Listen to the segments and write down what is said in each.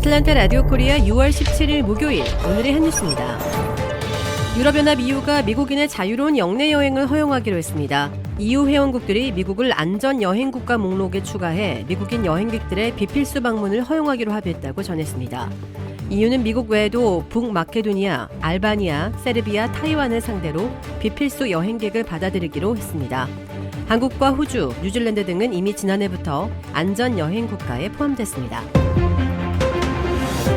아틀란타 라디오 코리아 6월 17일 목요일 오늘의 한 뉴스입니다. 유럽연합 EU가 미국인의 자유로운 영내 여행을 허용하기로 했습니다. EU 회원국들이 미국을 안전 여행 국가 목록에 추가해 미국인 여행객들의 비필수 방문을 허용하기로 합의했다고 전했습니다. EU는 미국 외에도 북마케도니아, 알바니아, 세르비아, 타이완을 상대로 비필수 여행객을 받아들이기로 했습니다. 한국과 호주, 뉴질랜드 등은 이미 지난해부터 안전 여행 국가에 포함됐습니다.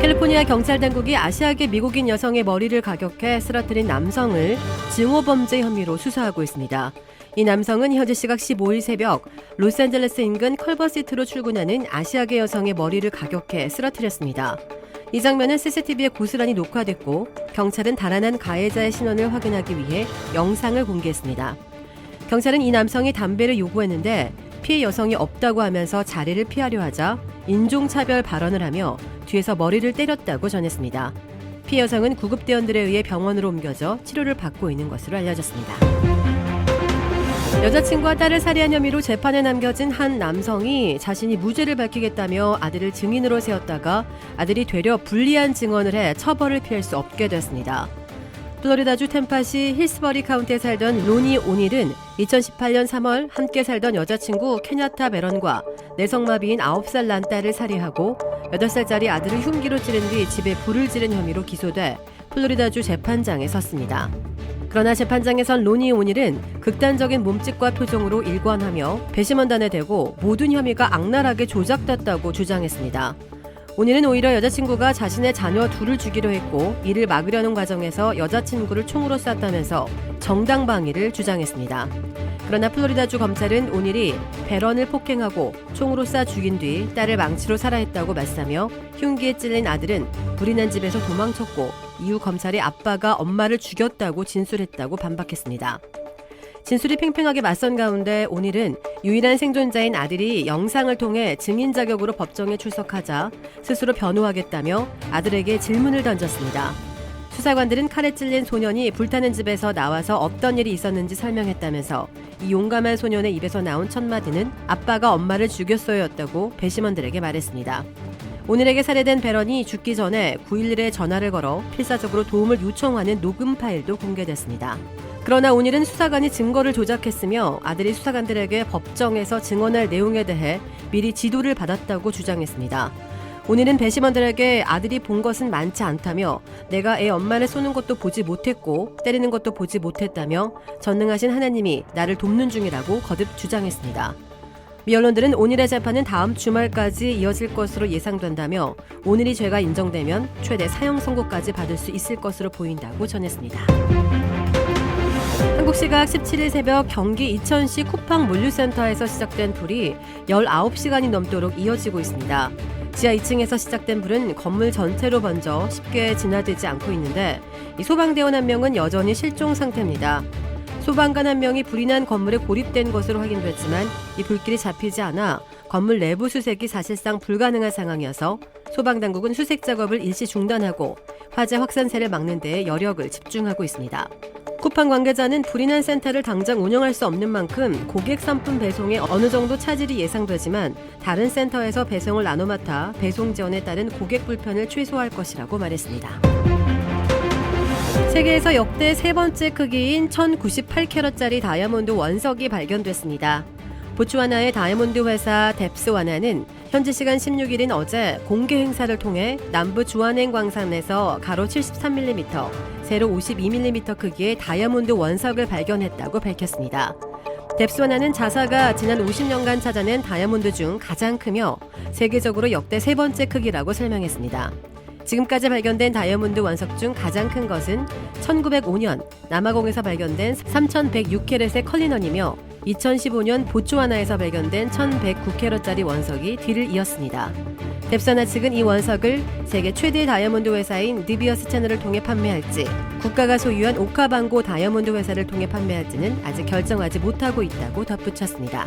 캘리포니아 경찰 당국이 아시아계 미국인 여성의 머리를 가격해 쓰러뜨린 남성을 증오범죄 혐의로 수사하고 있습니다. 이 남성은 현지 시각 15일 새벽 로스앤젤레스 인근 컬버시티로 출근하는 아시아계 여성의 머리를 가격해 쓰러뜨렸습니다. 이 장면은 CCTV에 고스란히 녹화됐고 경찰은 달아난 가해자의 신원을 확인하기 위해 영상을 공개했습니다. 경찰은 이 남성이 담배를 요구했는데 피해 여성이 없다고 하면서 자리를 피하려 하자 인종차별 발언을 하며 뒤에서 머리를 때렸다고 전했습니다. 피해 여성은 구급대원들에 의해 병원으로 옮겨져 치료를 받고 있는 것으로 알려졌습니다. 여자친구와 딸을 살해한 혐의로 재판에 남겨진 한 남성이 자신이 무죄를 밝히겠다며 아들을 증인으로 세웠다가 아들이 되려 불리한 증언을 해 처벌을 피할 수 없게 됐습니다. 플로리다주 템파시 힐스버리 카운티에 살던 로니 오닐은 2018년 3월 함께 살던 여자친구 케냐타 베런과 내성마비인 9살 난 딸을 살해하고 8살짜리 아들을 흉기로 찌른 뒤 집에 불을 지른 혐의로 기소돼 플로리다주 재판장에 섰습니다. 그러나 재판장에선 로니 오닐은 극단적인 몸짓과 표정으로 일관하며 배심원단에 대고 모든 혐의가 악랄하게 조작됐다고 주장했습니다. 오닐은 오히려 여자친구가 자신의 자녀 둘을 죽이려 했고 이를 막으려는 과정에서 여자친구를 총으로 쐈다면서 정당방위를 주장했습니다. 그러나 플로리다주 검찰은 오닐이 베런을 폭행하고 총으로 쏴 죽인 뒤 딸을 망치로 살해했다고 맞서며 흉기에 찔린 아들은 불이 난 집에서 도망쳤고 이후 검찰이 아빠가 엄마를 죽였다고 진술했다고 반박했습니다. 진술이 팽팽하게 맞선 가운데 오닐은 유일한 생존자인 아들이 영상을 통해 증인 자격으로 법정에 출석하자 스스로 변호하겠다며 아들에게 질문을 던졌습니다. 수사관들은 칼에 찔린 소년이 불타는 집에서 나와서 어떤 일이 있었는지 설명했다면서 이 용감한 소년의 입에서 나온 첫 마디는 아빠가 엄마를 죽였어요였다고 배심원들에게 말했습니다. 오닐에게 살해된 베런이 죽기 전에 911에 전화를 걸어 필사적으로 도움을 요청하는 녹음 파일도 공개됐습니다. 그러나 오닐은 수사관이 증거를 조작했으며 아들이 수사관들에게 법정에서 증언할 내용에 대해 미리 지도를 받았다고 주장했습니다. 오닐은 배심원들에게 아들이 본 것은 많지 않다며 내가 애 엄마를 쏘는 것도 보지 못했고 때리는 것도 보지 못했다며 전능하신 하나님이 나를 돕는 중이라고 거듭 주장했습니다. 미 언론들은 오닐의 재판은 다음 주말까지 이어질 것으로 예상된다며 오닐이 죄가 인정되면 최대 사형 선고까지 받을 수 있을 것으로 보인다고 전했습니다. 한국 시각 17일 새벽 경기 이천시 쿠팡 물류센터에서 시작된 불이 19시간이 넘도록 이어지고 있습니다. 지하 2층에서 시작된 불은 건물 전체로 번져 쉽게 진화되지 않고 있는데 이 소방대원 한 명은 여전히 실종 상태입니다. 소방관 한 명이 불이 난 건물에 고립된 것으로 확인됐지만 이 불길이 잡히지 않아 건물 내부 수색이 사실상 불가능한 상황이어서 소방당국은 수색 작업을 일시 중단하고 화재 확산세를 막는 데에 여력을 집중하고 있습니다. 쿠팡 관계자는 불이 난 센터를 당장 운영할 수 없는 만큼 고객 상품 배송에 어느 정도 차질이 예상되지만 다른 센터에서 배송을 나눠 맡아 배송 지원에 따른 고객 불편을 최소화할 것이라고 말했습니다. 세계에서 역대 세 번째 크기인 1098캐럿짜리 다이아몬드 원석이 발견됐습니다. 보츠와나의 다이아몬드 회사 뎁스와나는 현지 시간 16일인 어제 공개 행사를 통해 남부 주안행 광산에서 가로 73mm, 세로 52mm 크기의 다이아몬드 원석을 발견했다고 밝혔습니다. 뎁스와나는 자사가 지난 50년간 찾아낸 다이아몬드 중 가장 크며 세계적으로 역대 세 번째 크기라고 설명했습니다. 지금까지 발견된 다이아몬드 원석 중 가장 큰 것은 1905년 남아공에서 발견된 3106캐럿의 컬리넌이며 2015년 보츠와나에서 발견된 1109캐럿짜리 원석이 뒤를 이었습니다. 뎁스와나 측은 이 원석을 세계 최대 다이아몬드 회사인 느비어스 채널을 통해 판매할지 국가가 소유한 오카방고 다이아몬드 회사를 통해 판매할지는 아직 결정하지 못하고 있다고 덧붙였습니다.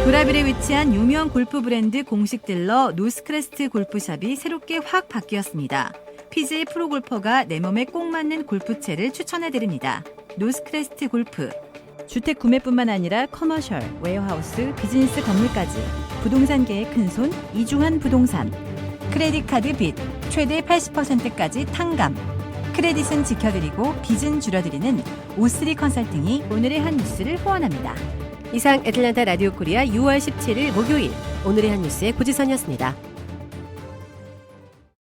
도라빌에 위치한 유명 골프 브랜드 공식 딜러 노스크레스트 골프샵이 새롭게 확 바뀌었습니다. PGA 프로골퍼가 내 몸에 꼭 맞는 골프채를 추천해드립니다. 노스크레스트 골프. 주택 구매뿐만 아니라 커머셜, 웨어하우스, 비즈니스 건물까지 부동산계의 큰손 이중한 부동산. 크레딧 카드 빚 최대 80%까지 탕감. 크레딧은 지켜드리고 빚은 줄여드리는 O3 컨설팅이 오늘의 한 뉴스를 후원합니다. 이상 애틀랜타 라디오 코리아 6월 17일 목요일 오늘의 한 뉴스의 고지선이었습니다.